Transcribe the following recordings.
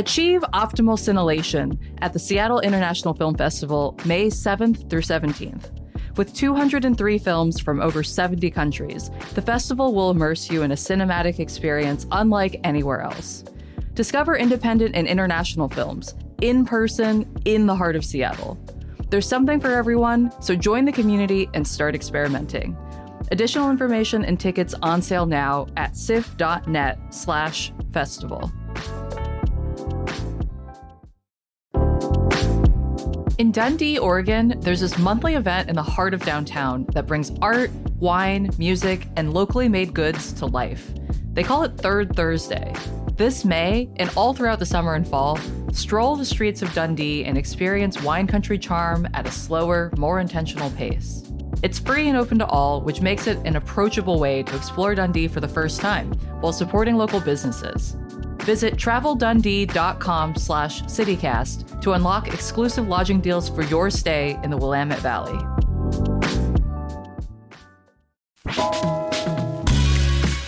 Achieve optimal scintillation at the Seattle International Film Festival, May 7th through 17th. With 203 films from over 70 countries, the festival will immerse you in a cinematic experience unlike anywhere else. Discover independent and international films, in person, in the heart of Seattle. There's something for everyone, so join the community and start experimenting. Additional information and tickets on sale now at sif.net/festival. In Dundee, Oregon, there's this monthly event in the heart of downtown that brings art, wine, music, and locally made goods to life. They call it Third Thursday. This May, and all throughout the summer and fall, stroll the streets of Dundee and experience wine country charm at a slower, more intentional pace. It's free and open to all, which makes it an approachable way to explore Dundee for the first time while supporting local businesses. Visit traveldundee.com/citycast to unlock exclusive lodging deals for your stay in the Willamette Valley.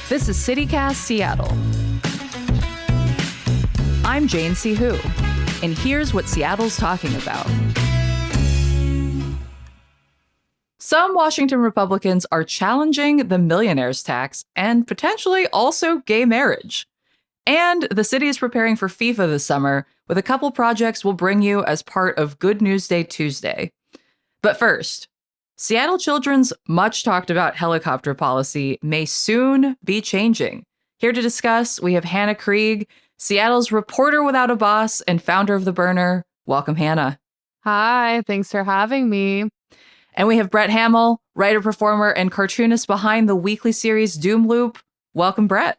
This is CityCast Seattle. I'm Jane C. Hu, and here's what Seattle's talking about. Some Washington Republicans are challenging the millionaire's tax and potentially also gay marriage. And the city is preparing for FIFA this summer with a couple projects we'll bring you as part of Good News Day Tuesday. But first, Seattle Children's much talked about helicopter policy may soon be changing. Here to discuss, we have Hannah Krieg, Seattle's reporter without a boss and founder of The Burner. Welcome, Hannah. Hi, thanks for having me. And we have Brett Hamill, writer, performer, and cartoonist behind the weekly series Doom Loop. Welcome, Brett.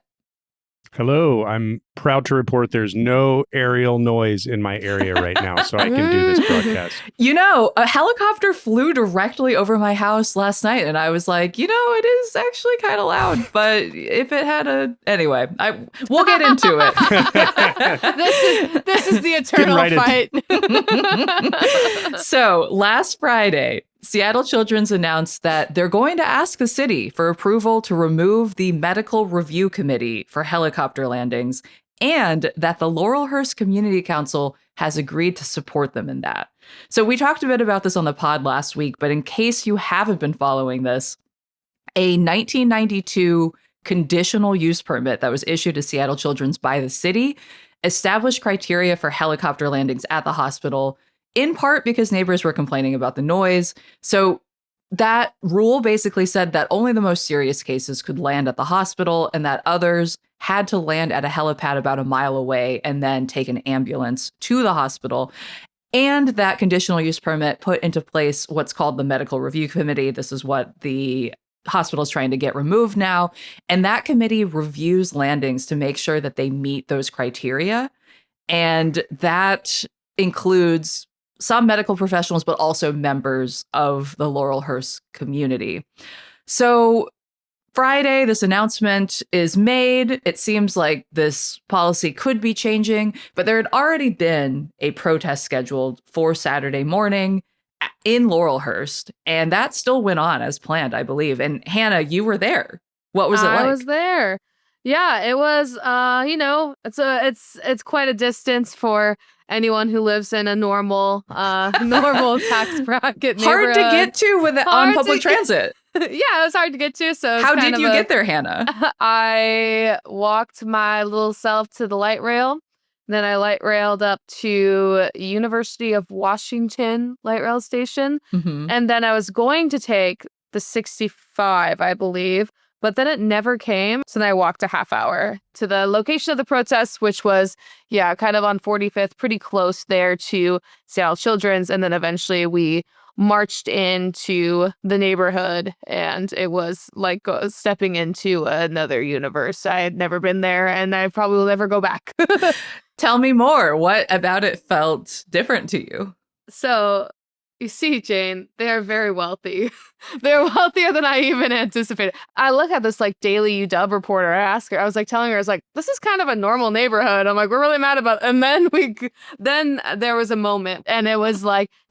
Hello, I'm proud to report there's no aerial noise in my area right now, so I can do this broadcast. You know, a helicopter flew directly over my house last night, and I was like, you know, it is actually kind of loud, but if it had a... Anyway, we'll get into it. This is the eternal fight. So, last Friday, Seattle Children's announced that they're going to ask the city for approval to remove the Medical Review Committee for helicopter landings, and that the Laurelhurst Community Council has agreed to support them in that. So we talked a bit about this on the pod last week, but in case you haven't been following this, a 1992 conditional use permit that was issued to Seattle Children's by the city established criteria for helicopter landings at the hospital, in part because neighbors were complaining about the noise. So that rule basically said that only the most serious cases could land at the hospital and that others had to land at a helipad about a mile away and then take an ambulance to the hospital. And that conditional use permit put into place what's called the Medical Review Committee. This is what the hospital is trying to get removed now. And that committee reviews landings to make sure that they meet those criteria. And that includes some medical professionals, but also members of the Laurelhurst community. So Friday, this announcement is made. It seems like this policy could be changing, but there had already been a protest scheduled for Saturday morning in Laurelhurst, and that still went on as planned, I believe. And Hannah, you were there. What was it like? I was there. Yeah, it was, it's quite a distance for anyone who lives in a normal tax bracket neighborhood. Hard to get to with it on public transit. Yeah, it was hard to get to. So how did you get there, Hannah? I walked my little self to the light rail. Then I light railed up to University of Washington light rail station. Mm-hmm. And then I was going to take the 65, I believe. But then it never came. So then I walked a half hour to the location of the protest, which was, kind of on 45th, pretty close there to Seattle Children's. And then eventually we marched into the neighborhood, and it was like stepping into another universe. I had never been there, and I probably will never go back. Tell me more. What about it felt different to you? So... You see, Jane, they are very wealthy. They're wealthier than I even anticipated. I look at this daily UW reporter. I ask her, I was telling her, this is kind of a normal neighborhood. I'm we're really mad about it. And then there was a moment, and it was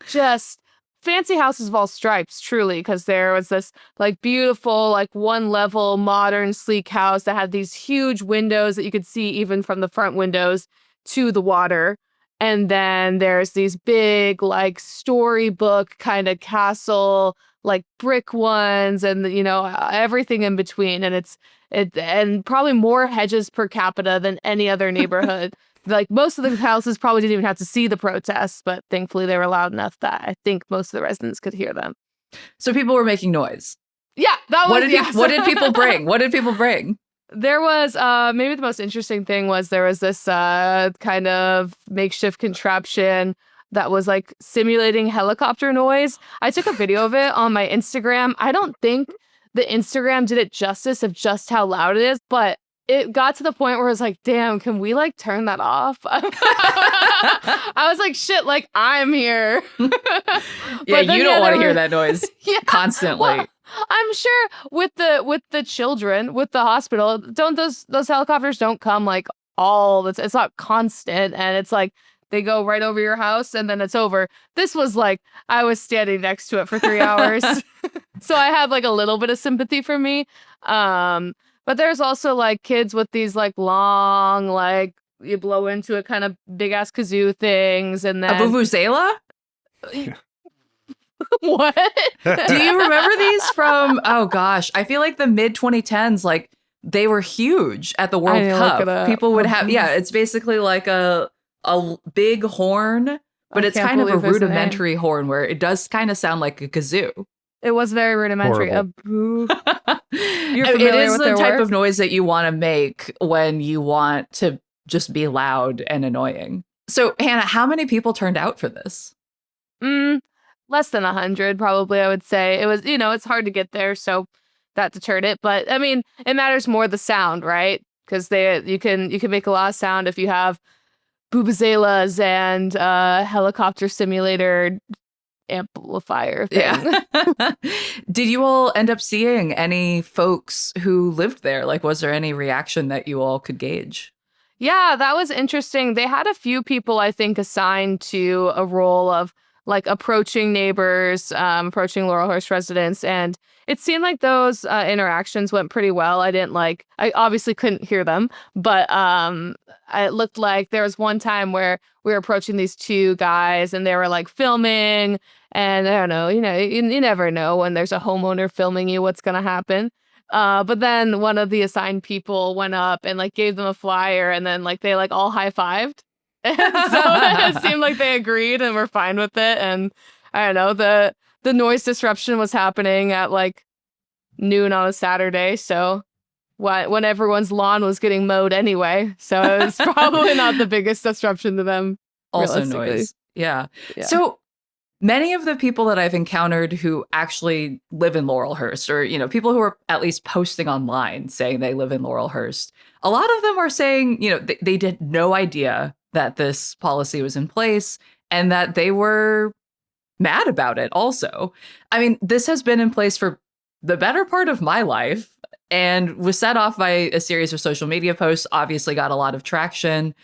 just fancy houses of all stripes, truly, because there was this beautiful, one level, modern, sleek house that had these huge windows that you could see even from the front windows to the water. And then there's these big, like, storybook kind of castle, like brick ones, and everything in between. And and probably more hedges per capita than any other neighborhood. Like, most of the houses probably didn't even have to see the protests, but thankfully they were loud enough that I think most of the residents could hear them. So people were making noise. Yeah, that was. What did people bring? What did people bring? There was maybe the most interesting thing was there was this kind of makeshift contraption that was like simulating helicopter noise. I took a video of it on my Instagram. I don't think the Instagram did it justice of just how loud it is, but it got to the point where I was like, damn, can we like turn that off? I was like, shit, like I'm here. Yeah, you don't want to hear that noise constantly. Well, I'm sure with the children, with the hospital, don't those helicopters don't come like it's not constant, and it's like they go right over your house and then it's over. This was like I was standing next to it for 3 hours. So I had like a little bit of sympathy for me. But there's also like kids with these like long, like you blow into it kind of big ass kazoo things, and then a vuvuzela. What? Do you remember these from? Oh gosh, I feel like the mid 2010s, like they were huge at the World Cup. People would have, it's basically like a big horn, but it's kind of a rudimentary horn where it does kind of sound like a kazoo. It was very rudimentary. It is the type of noise that you want to make when you want to just be loud and annoying. So, Hannah, how many people turned out for this? Less than 100, probably, I would say. It was, it's hard to get there, so that deterred it. But I mean, it matters more the sound, right? Because you can make a lot of sound if you have vuvuzelas and helicopter simulator amplifier thing. Yeah. Did you all end up seeing any folks who lived there? Like, was there any reaction that you all could gauge? Yeah, that was interesting. They had a few people, I think, assigned to a role of like approaching neighbors, approaching Laurelhurst residents. And it seemed like those interactions went pretty well. I obviously couldn't hear them, but it looked like there was one time where we were approaching these two guys and they were like filming. And I don't know, you never know when there's a homeowner filming you, what's going to happen. But then one of the assigned people went up and like gave them a flyer, and then like they like all high-fived. And so it seemed like they agreed and were fine with it. And I don't know, the noise disruption was happening at like noon on a Saturday. So when everyone's lawn was getting mowed anyway. So it was probably not the biggest disruption to them. Also noise. Yeah. So many of the people that I've encountered who actually live in Laurelhurst, or, people who are at least posting online saying they live in Laurelhurst, a lot of them are saying, they had no idea that this policy was in place and that they were mad about it also. I mean, this has been in place for the better part of my life and was set off by a series of social media posts, obviously got a lot of traction.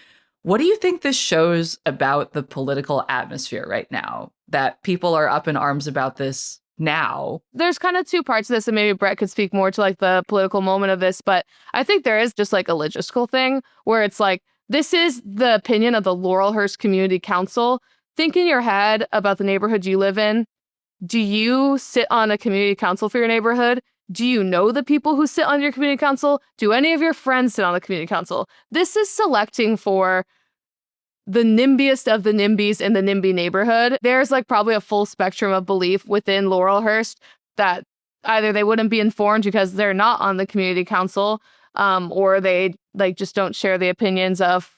What do you think this shows about the political atmosphere right now, that people are up in arms about this now? There's kind of two parts to this, and maybe Brett could speak more to like the political moment of this, but I think there is just like a logistical thing where it's like, this is the opinion of the Laurelhurst Community Council. Think in your head about the neighborhood you live in. Do you sit on a community council for your neighborhood? Do you know the people who sit on your community council? Do any of your friends sit on the community council? This is selecting for the NIMBYest of the NIMBYs in the NIMBY neighborhood. There's like probably a full spectrum of belief within Laurelhurst that either they wouldn't be informed because they're not on the community council, or they like just don't share the opinions of,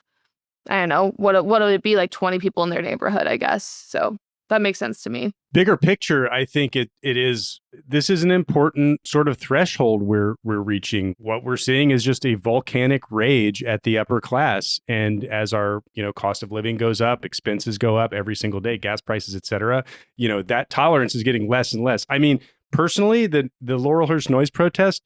I don't know, what would it be, like 20 people in their neighborhood, I guess. So that makes sense to me. Bigger picture, I think this is an important sort of threshold we're reaching. What we're seeing is just a volcanic rage at the upper class. And as our, cost of living goes up, expenses go up every single day, gas prices, et cetera, that tolerance is getting less and less. I mean, personally, the Laurelhurst noise protest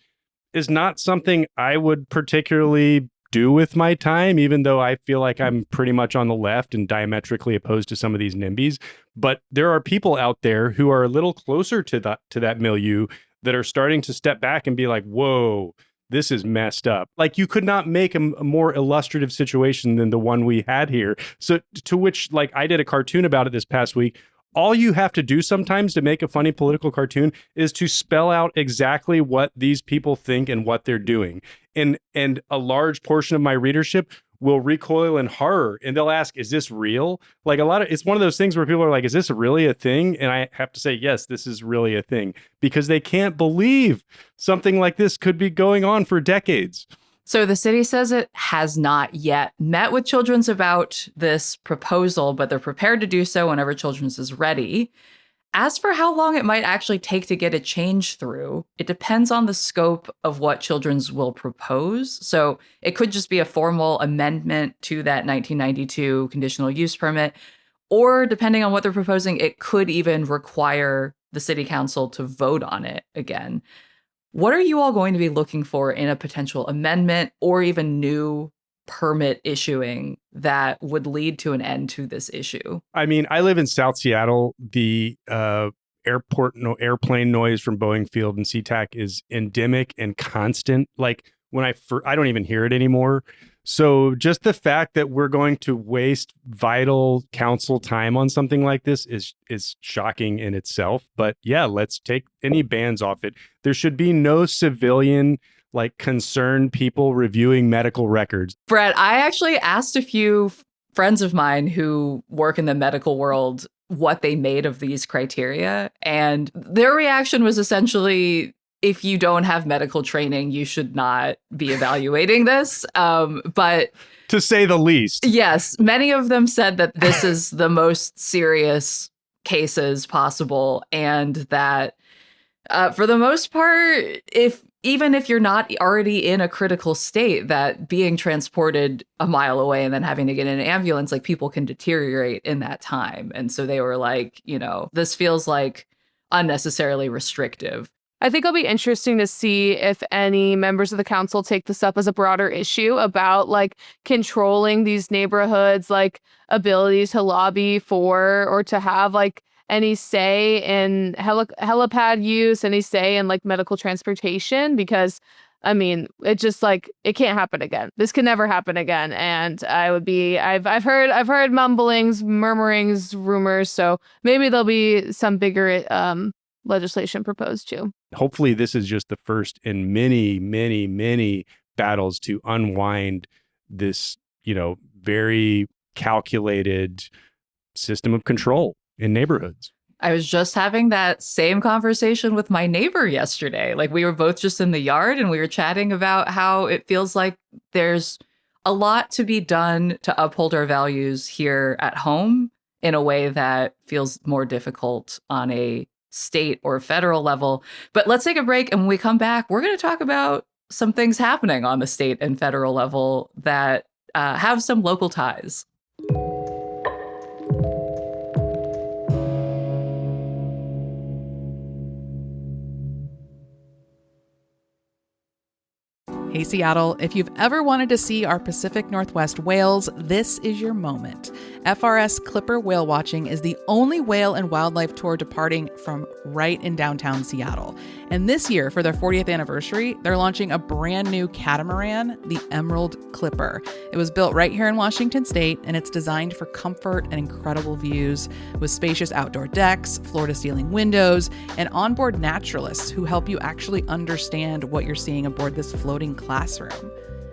is not something I would particularly do with my time, even though I feel like I'm pretty much on the left and diametrically opposed to some of these NIMBYs. But there are people out there who are a little closer to that milieu that are starting to step back and be like, whoa, this is messed up. Like, you could not make a more illustrative situation than the one we had here. So to which, like, I did a cartoon about it this past week. All you have to do sometimes to make a funny political cartoon is to spell out exactly what these people think and what they're doing. And a large portion of my readership will recoil in horror, and they'll ask, is this real? Like, it's one of those things where people are like, is this really a thing? And I have to say, yes, this is really a thing, because they can't believe something like this could be going on for decades. So the city says it has not yet met with Children's about this proposal, but they're prepared to do so whenever Children's is ready. As for how long it might actually take to get a change through, it depends on the scope of what Children's will propose. So it could just be a formal amendment to that 1992 conditional use permit, or depending on what they're proposing, it could even require the city council to vote on it again. What are you all going to be looking for in a potential amendment or even new permit issuing that would lead to an end to this issue? I mean, I live in South Seattle. The airplane noise from Boeing Field and SeaTac is endemic and constant. Like, when I don't even hear it anymore. So just the fact that we're going to waste vital council time on something like this is shocking in itself. But yeah, let's take any bans off it. There should be no civilian, like, concerned people reviewing medical records. Brett, I actually asked a few friends of mine who work in the medical world what they made of these criteria, and their reaction was essentially, if you don't have medical training, you should not be evaluating this. But to say the least. Yes, many of them said that this is the most serious cases possible, and that for the most part, even if you're not already in a critical state, that being transported a mile away and then having to get in an ambulance, like, people can deteriorate in that time. And so they were like, this feels like unnecessarily restrictive. I think it'll be interesting to see if any members of the council take this up as a broader issue about, like, controlling these neighborhoods, like, abilities to lobby for or to have, like, any say in helipad use, any say in, like, medical transportation, because I mean, it just, like, it can't happen again. This can never happen again. And I've heard mumblings, murmurings, rumors. So maybe there'll be some bigger legislation proposed too. Hopefully this is just the first in many, many, many battles to unwind this, very calculated system of control in neighborhoods. I was just having that same conversation with my neighbor yesterday. Like, we were both just in the yard and we were chatting about how it feels like there's a lot to be done to uphold our values here at home in a way that feels more difficult on a state or federal level. But let's take a break, and when we come back, we're going to talk about some things happening on the state and federal level that have some local ties. Hey Seattle, if you've ever wanted to see our Pacific Northwest whales, this is your moment. FRS Clipper Whale Watching is the only whale and wildlife tour departing from right in downtown Seattle. And this year, for their 40th anniversary, they're launching a brand new catamaran, the Emerald Clipper. It was built right here in Washington State, and it's designed for comfort and incredible views with spacious outdoor decks, floor-to-ceiling windows, and onboard naturalists who help you actually understand what you're seeing aboard this floating classroom.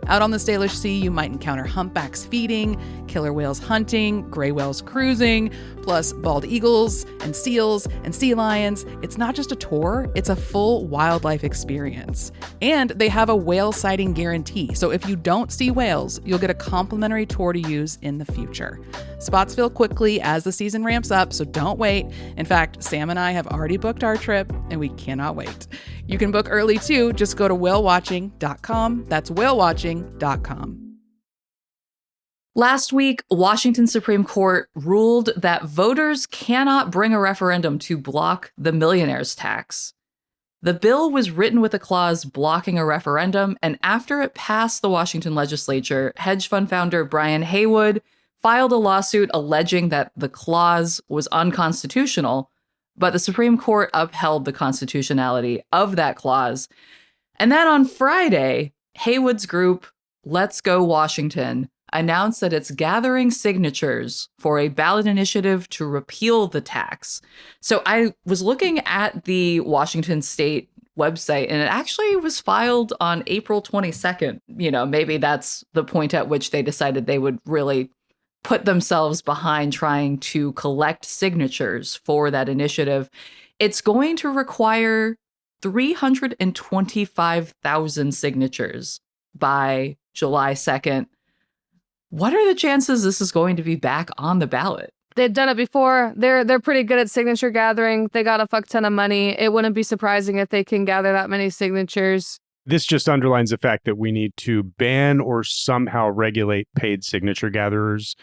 Out on the Salish Sea, you might encounter humpbacks feeding, killer whales hunting, gray whales cruising, plus bald eagles and seals and sea lions. It's not just a tour, it's a full wildlife experience. And they have a whale sighting guarantee, so if you don't see whales, you'll get a complimentary tour to use in the future. Spots fill quickly as the season ramps up, so don't wait. In fact, Sam and I have already booked our trip, and we cannot wait. You can book early too. Just go to whalewatching.com. That's whalewatching.com. Last week, Washington Supreme Court ruled that voters cannot bring a referendum to block the millionaire's tax. The bill was written with a clause blocking a referendum, and after it passed the Washington legislature, hedge fund founder Brian Haywood filed a lawsuit alleging that the clause was unconstitutional, but the Supreme Court upheld the constitutionality of that clause. And then on Friday, Haywood's group, Let's Go Washington, announced that it's gathering signatures for a ballot initiative to repeal the tax. So I was looking at the Washington State website, and it actually was filed on April 22nd. Maybe that's the point at which they decided they would really put themselves behind trying to collect signatures for that initiative. It's going to require 325,000 signatures by July 2nd. What are the chances this is going to be back on the ballot? They've done it before. They're pretty good at signature gathering. They got a fuck ton of money. It wouldn't be surprising if they can gather that many signatures. This just underlines the fact that we need to ban or somehow regulate paid signature gatherers,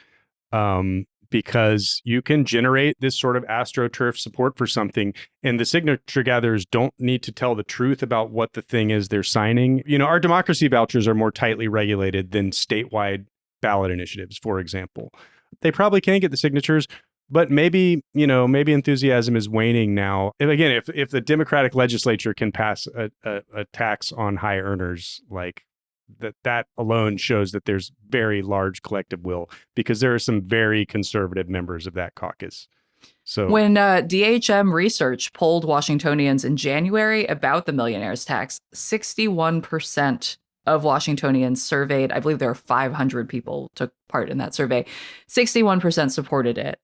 because you can generate this sort of astroturf support for something, and the signature gatherers don't need to tell the truth about what the thing is they're signing. Our democracy vouchers are more tightly regulated than statewide ballot initiatives, for example. They probably can get the signatures, but maybe enthusiasm is waning now. And again, if the Democratic legislature can pass a tax on high earners, like that alone shows that there's very large collective will, because there are some very conservative members of that caucus. So when DHM Research polled Washingtonians in January about the millionaire's tax, 61% of Washingtonians surveyed, I believe there are 500 people took part in that survey, 61% supported it.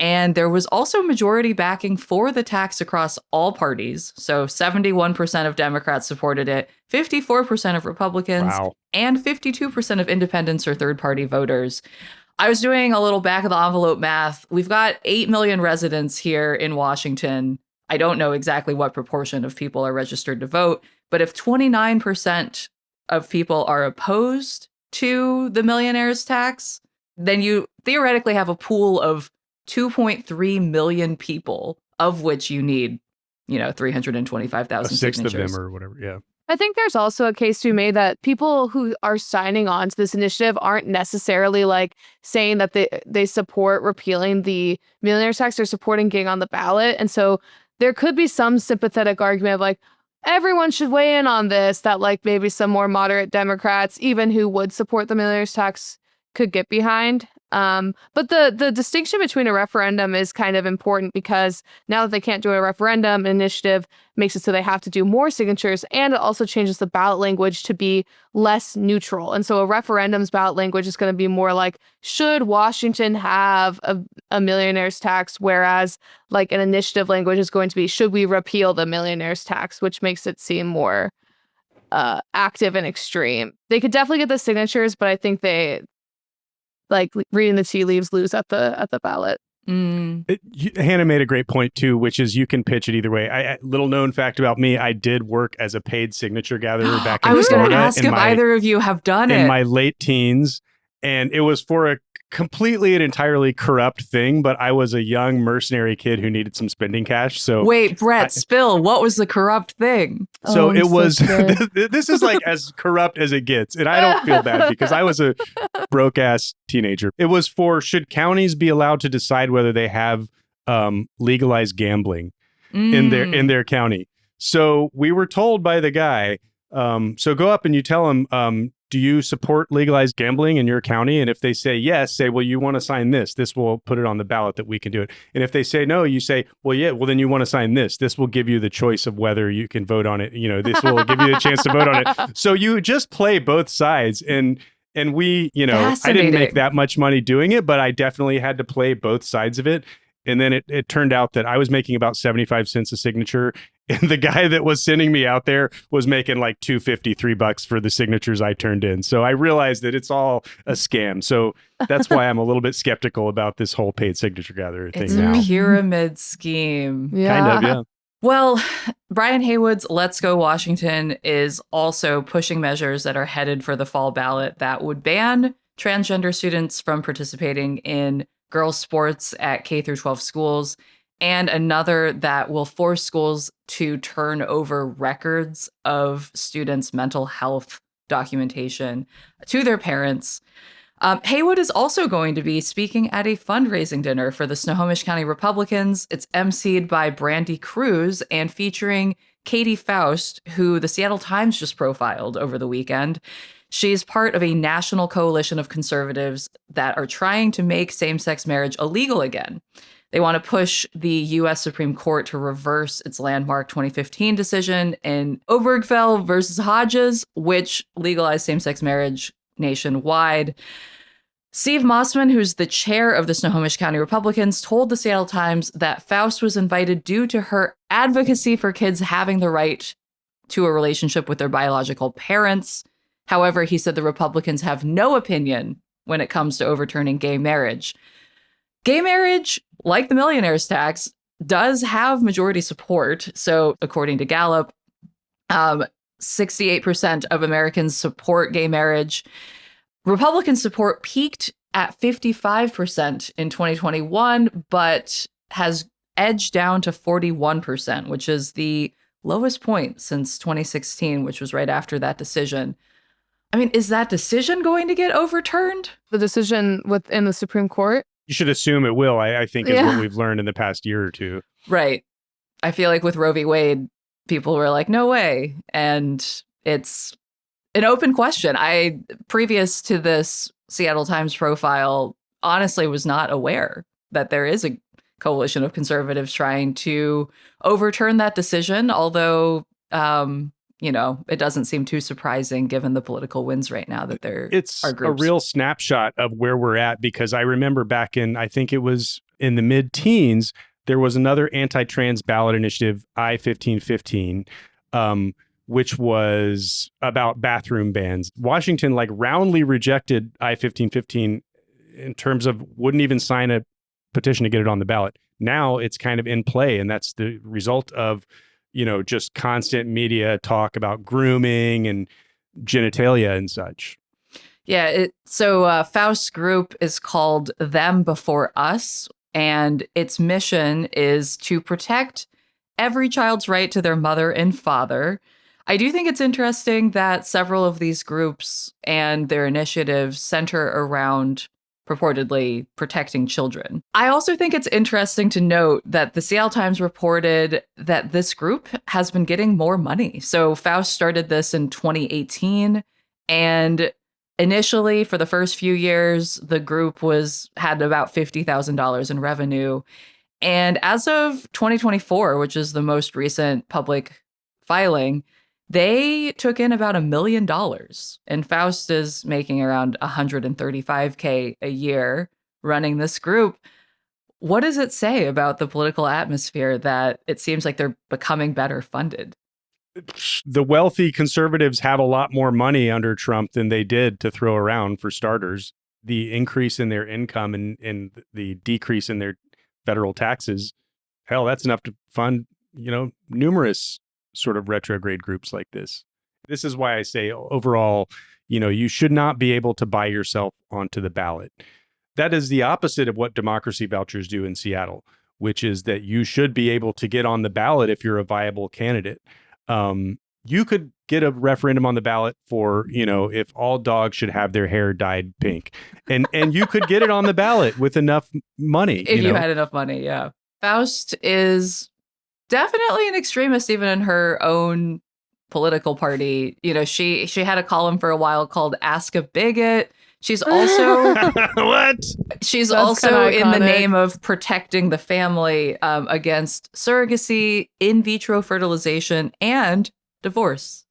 And there was also majority backing for the tax across all parties. So 71% of Democrats supported it, 54% of Republicans, and 52% of independents or third-party voters. I was doing a little back of the envelope math. We've got 8 million residents here in Washington. I don't know exactly what proportion of people are registered to vote, but if 29% of people are opposed to the millionaire's tax, then you theoretically have a pool of 2.3 million people, of which you need, 325,000 signatures. A sixth of them or whatever, yeah. I think there's also a case to be made that people who are signing on to this initiative aren't necessarily saying that they support repealing the millionaire's tax. They're supporting getting on the ballot. And so there could be some sympathetic argument of everyone should weigh in on this, that maybe some more moderate Democrats, even who would support the millionaire's tax, could get behind. But the distinction between a referendum is kind of important, because now that they can't do a referendum, an initiative makes it so they have to do more signatures, and it also changes the ballot language to be less neutral. And so a referendum's ballot language is going to be more should Washington have a millionaire's tax, whereas an initiative language is going to be, should we repeal the millionaire's tax, which makes it seem more active and extreme. They could definitely get the signatures, but I think they, reading the tea leaves, lose at the ballot. Hannah made a great point too, which is you can pitch it either way. Little known fact about me, I did work as a paid signature gatherer back in Florida. I was going to ask if either of you have done it. In my late teens, and it was for a completely and entirely corrupt thing, but I was a young mercenary kid who needed some spending cash. So wait, Brett, spill. What was the corrupt thing? So it was, this is as corrupt as it gets. And I don't feel bad because I was a broke ass teenager. It was for, should counties be allowed to decide whether they have legalized gambling in their county? So we were told by the guy, so go up and you tell him, do you support legalized gambling in your county? And if they say yes, say, well, you want to sign this. This will put it on the ballot that we can do it. And if they say no, you say, well, yeah, well, then you want to sign this. This will give you the choice of whether you can vote on it. This will give you the chance to vote on it. So you just play both sides. And we, I didn't make that much money doing it, but I definitely had to play both sides of it. And then it turned out that I was making about 75 cents a signature. And the guy that was sending me out there was making $2.50, $3 for the signatures I turned in. So I realized that it's all a scam. So that's why I'm a little bit skeptical about this whole paid signature gatherer thing now. It's a pyramid scheme. Yeah. Kind of, yeah. Well, Brian Haywood's Let's Go Washington is also pushing measures that are headed for the fall ballot that would ban transgender students from participating in girls' sports at K through 12 schools, and another that will force schools to turn over records of students' mental health documentation to their parents. Haywood is also going to be speaking at a fundraising dinner for the Snohomish County Republicans. It's emceed by Brandy Cruz and featuring Katie Faust, who the Seattle Times just profiled over the weekend. She's part of a national coalition of conservatives that are trying to make same-sex marriage illegal again. They want to push the U.S. Supreme Court to reverse its landmark 2015 decision in Obergefell versus Hodges, which legalized same-sex marriage nationwide. Steve Mossman, who's the chair of the Snohomish County Republicans, told the Seattle Times that Faust was invited due to her advocacy for kids having the right to a relationship with their biological parents. However, he said the Republicans have no opinion when it comes to overturning gay marriage. Gay marriage, like the millionaire's tax, does have majority support. So according to Gallup, 68% of Americans support gay marriage. Republican support peaked at 55% in 2021, but has edged down to 41%, which is the lowest point since 2016, which was right after that decision. I mean, is that decision going to get overturned? The decision within the Supreme Court? You should assume it will, I think, is what we've learned in the past year or two. Right. I feel like with Roe v. Wade, people were like, no way. And it's an open question. I, previous to this Seattle Times profile, honestly was not aware that there is a coalition of conservatives trying to overturn that decision, although it doesn't seem too surprising given the political winds right now that there it's are groups. A real snapshot of where we're at, because I remember back in, I think it was in the mid-teens, there was another anti-trans ballot initiative, I-1515, which was about bathroom bans. Washington roundly rejected I-1515 in terms of wouldn't even sign a petition to get it on the ballot. Now it's kind of in play, and that's the result of just constant media talk about grooming and genitalia and such. Yeah. So Faust's group is called Them Before Us, and its mission is to protect every child's right to their mother and father. I do think it's interesting that several of these groups and their initiatives center around purportedly protecting children. I also think it's interesting to note that the Seattle Times reported that this group has been getting more money. So Faust started this in 2018, and initially for the first few years, the group had about $50,000 in revenue. And as of 2024, which is the most recent public filing, they took in about $1 million, and Faust is making around $135K a year running this group. What does it say about the political atmosphere that it seems like they're becoming better funded? The wealthy conservatives have a lot more money under Trump than they did to throw around, for starters. The increase in their income and the decrease in their federal taxes, hell, that's enough to fund, numerous sort of retrograde groups like this. This is why I say overall, you should not be able to buy yourself onto the ballot. That is the opposite of what democracy vouchers do in Seattle, which is that you should be able to get on the ballot if you're a viable candidate. You could get a referendum on the ballot for, if all dogs should have their hair dyed pink, and you could get it on the ballot with enough money. If you had enough money, yeah. Faust is definitely an extremist, even in her own political party. She had a column for a while called Ask a Bigot. She's also what? She's That's also in the iconic. name of protecting the family against surrogacy, in vitro fertilization, and divorce.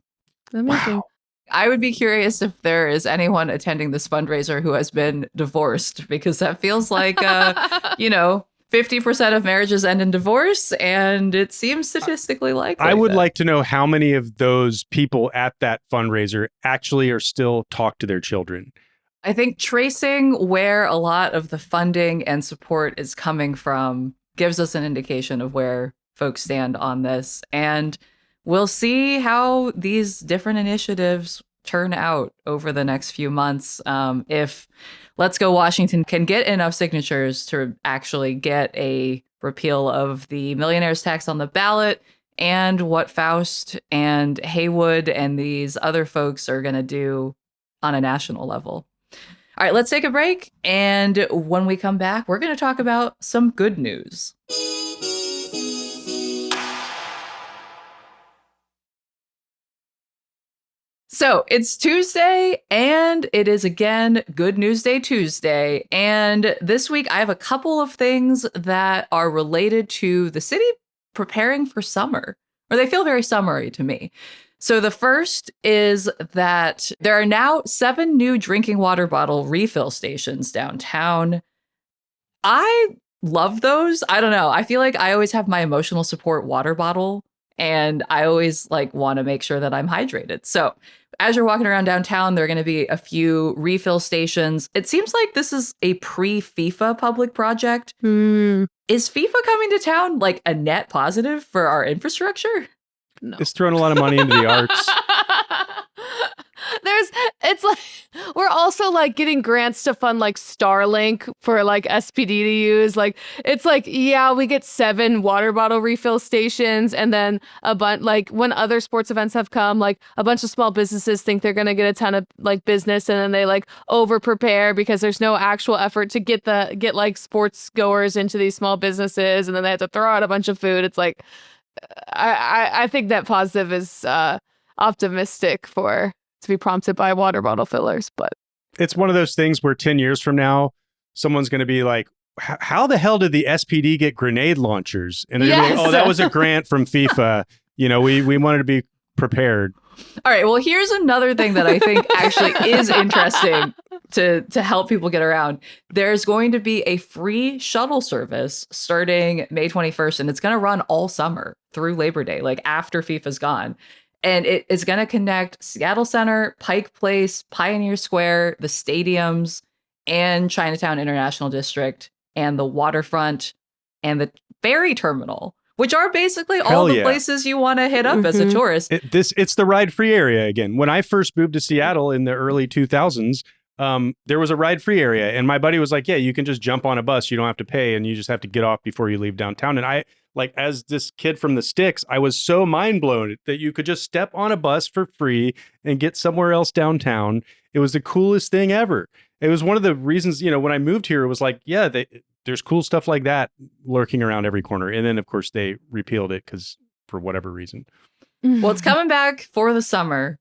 Amazing. Wow. I would be curious if there is anyone attending this fundraiser who has been divorced, because that feels like 50% of marriages end in divorce, and it seems statistically likely. I would like to know how many of those people at that fundraiser actually are still talk to their children. I think tracing where a lot of the funding and support is coming from gives us an indication of where folks stand on this. And we'll see how these different initiatives turn out over the next few months. If Let's Go Washington can get enough signatures to actually get a repeal of the millionaire's tax on the ballot, and what Faust and Haywood and these other folks are going to do on a national level. All right, let's take a break. And when we come back, we're going to talk about some good news. So it's Tuesday, and it is again Good News Day Tuesday. And this week, I have a couple of things that are related to the city preparing for summer, or they feel very summery to me. So the first is that there are now 7 new drinking water bottle refill stations downtown. I love those. I don't know. I feel like I always have my emotional support water bottle, and I always like want to make sure that I'm hydrated. So as you're walking around downtown, there are going to be a few refill stations. It seems like this is a pre-FIFA public project. Is FIFA coming to town like a net positive for our infrastructure? No. It's throwing a lot of money into the arts. It's like we're also like getting grants to fund like Starlink for like SPD to use. Like it's like, yeah, we get 7 water bottle refill stations, and then a bunch like when other sports events have come, like a bunch of small businesses think they're gonna get a ton of like business, and then they like over prepare because there's no actual effort to get like sports goers into these small businesses, and then they have to throw out a bunch of food. It's like I think that positive is optimistic to be prompted by water bottle fillers, but It's one of those things where 10 years from now, someone's going to be like, how the hell did the SPD get grenade launchers? And they're gonna be like, oh, that was a grant from FIFA. We wanted to be prepared. All right. Well, here's another thing that I think actually is interesting to help people get around. There's going to be a free shuttle service starting May 21st, and it's going to run all summer through Labor Day, like after FIFA's gone. And it is going to connect Seattle Center, Pike Place, Pioneer Square, the stadiums, and Chinatown International District, and the waterfront, and the ferry terminal, which are basically all the places you want to hit up as a tourist. It's the ride-free area again. When I first moved to Seattle in the early 2000s, there was a ride-free area, and my buddy was like, yeah, you can just jump on a bus. You don't have to pay, and you just have to get off before you leave downtown. And I, like, as this kid from the sticks, I was so mind blown that you could just step on a bus for free and get somewhere else downtown. It was the coolest thing ever. It was one of the reasons, when I moved here, it was like, yeah, there's cool stuff like that lurking around every corner. And then, of course, they repealed it for whatever reason. Well, it's coming back for the summer.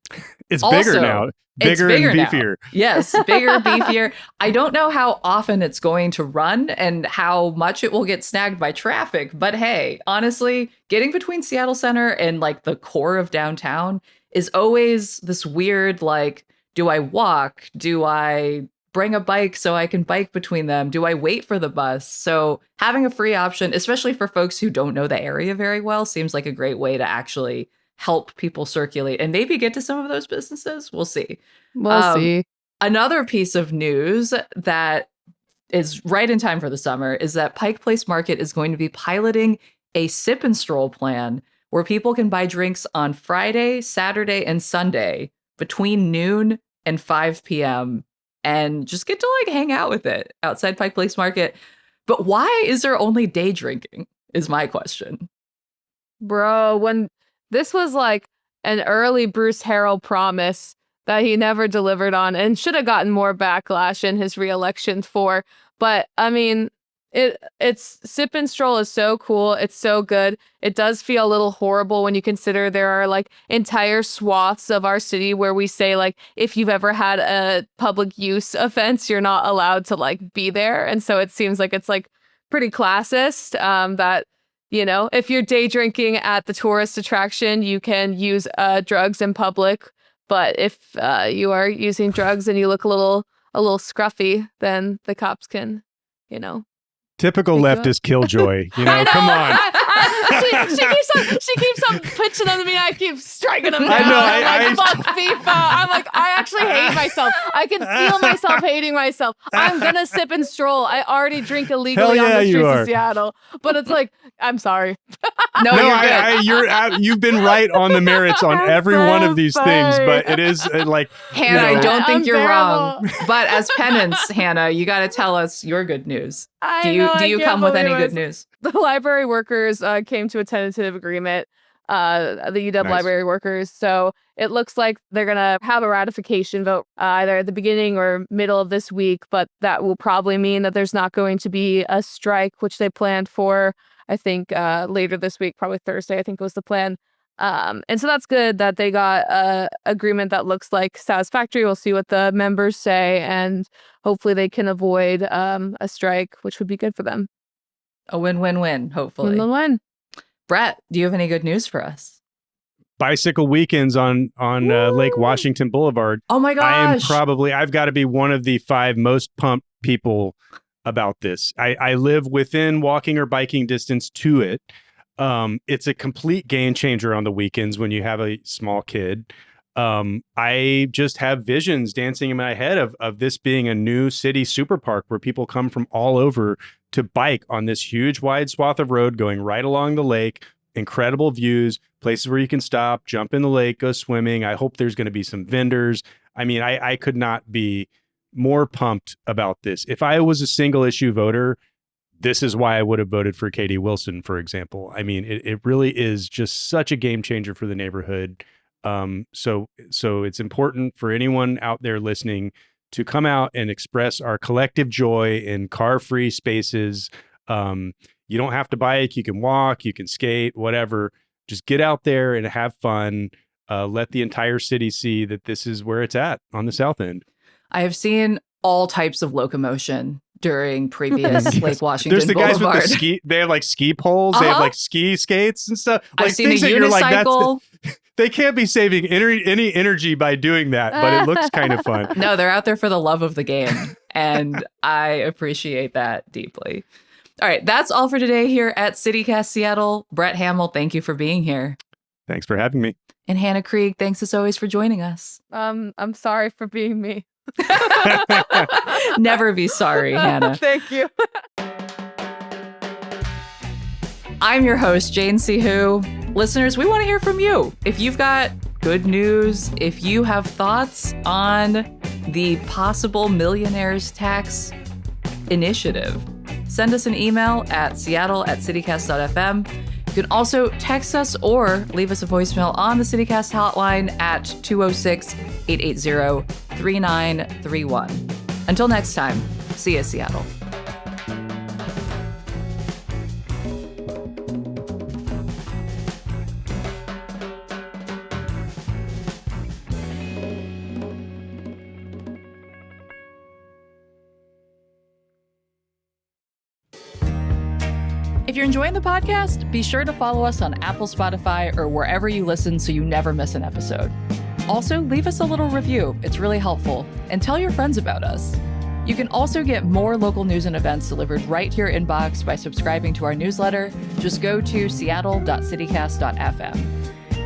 It's bigger now. Bigger and beefier. Now. Yes, bigger, beefier. I don't know how often it's going to run and how much it will get snagged by traffic. But hey, honestly, getting between Seattle Center and like the core of downtown is always this weird, like, do I walk? Do I bring a bike so I can bike between them? Do I wait for the bus? So having a free option, especially for folks who don't know the area very well, seems like a great way to actually help people circulate and maybe get to some of those businesses. We'll see. We'll see. Another piece of news that is right in time for the summer is that Pike Place Market is going to be piloting a sip and stroll plan where people can buy drinks on Friday, Saturday, and Sunday between noon and 5 p.m. and just get to like hang out with it outside Pike Place Market. But why is there only day drinking is my question. Bro, when this was like an early Bruce Harrell promise that he never delivered on and should have gotten more backlash in his reelection for. But I mean, it's sip and stroll is so cool. It's so good. It does feel a little horrible when you consider there are like entire swaths of our city where we say like, if you've ever had a public use offense, you're not allowed to like be there. And so it seems like it's like pretty classist that, if you're day drinking at the tourist attraction, you can use drugs in public. But if you are using drugs and you look a little scruffy, then the cops can, Typical leftist killjoy. Come on. She keeps on pitching them to me. I keep striking them down. I know. Fuck FIFA. I'm like, I actually hate myself. I can feel myself hating myself. I'm gonna sip and stroll. I already drink illegally on the streets of Seattle, but it's like, I'm sorry. You've been right on the merits on every one of these things, but it is like Hannah. I don't think you're wrong. But as penance, Hannah, you got to tell us your good news. Do you come with any good news? The library workers came to a tentative agreement, the UW library workers. So it looks like they're going to have a ratification vote either at the beginning or middle of this week. But that will probably mean that there's not going to be a strike, which they planned for, I think, later this week, probably Thursday, I think was the plan. And so that's good that they got a agreement that looks like satisfactory. We'll see what the members say, and hopefully they can avoid a strike, which would be good for them. A win-win-win, hopefully. Win-win-win. Brett, do you have any good news for us? Bicycle weekends on Lake Washington Boulevard. Oh my gosh. I've got to be one of the 5 most pumped people about this. I live within walking or biking distance to it. It's a complete game changer on the weekends when you have a small kid. I just have visions dancing in my head of this being a new city super park where people come from all over to bike on this huge wide swath of road going right along the lake. Incredible views, places where you can stop, jump in the lake, go swimming. I hope there's going to be some vendors. I mean, I could not be more pumped about this. If I was a single issue voter, this is why I would have voted for Katie Wilson, for example. I mean, it really is just such a game changer for the neighborhood. So it's important for anyone out there listening to come out and express our collective joy in car-free spaces. You don't have to bike. You can walk, you can skate, whatever. Just get out there and have fun. Let the entire city see that this is where it's at on the south end. I have seen all types of locomotion during previous Lake Washington There's the guys Boulevard. with the ski. They have like ski poles. They have like ski skates and stuff. Like I've seen a things that you're like, unicycle. they can't be saving any energy by doing that, but it looks kind of fun. No, they're out there for the love of the game, and I appreciate that deeply. All right, that's all for today here at CityCast Seattle. Brett Hamill, thank you for being here. Thanks for having me. And Hannah Krieg, thanks as always for joining us. I'm sorry for being me. Never be sorry, Hannah. Thank you. I'm your host, Jane Sihu. Listeners, we want to hear from you. If you've got good news, if you have thoughts on the possible millionaires tax initiative, send us an email at seattle@citycast.fm. You can also text us or leave us a voicemail on the CityCast hotline at 206-880-3931. Until next time, see you, Seattle. If you're enjoying the podcast, be sure to follow us on Apple, Spotify, or wherever you listen so you never miss an episode. Also, leave us a little review. It's really helpful. And tell your friends about us. You can also get more local news and events delivered right to your inbox by subscribing to our newsletter. Just go to seattle.citycast.fm.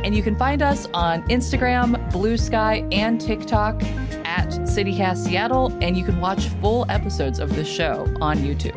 And you can find us on Instagram, Blue Sky, and TikTok at CityCast Seattle, and you can watch full episodes of the show on YouTube.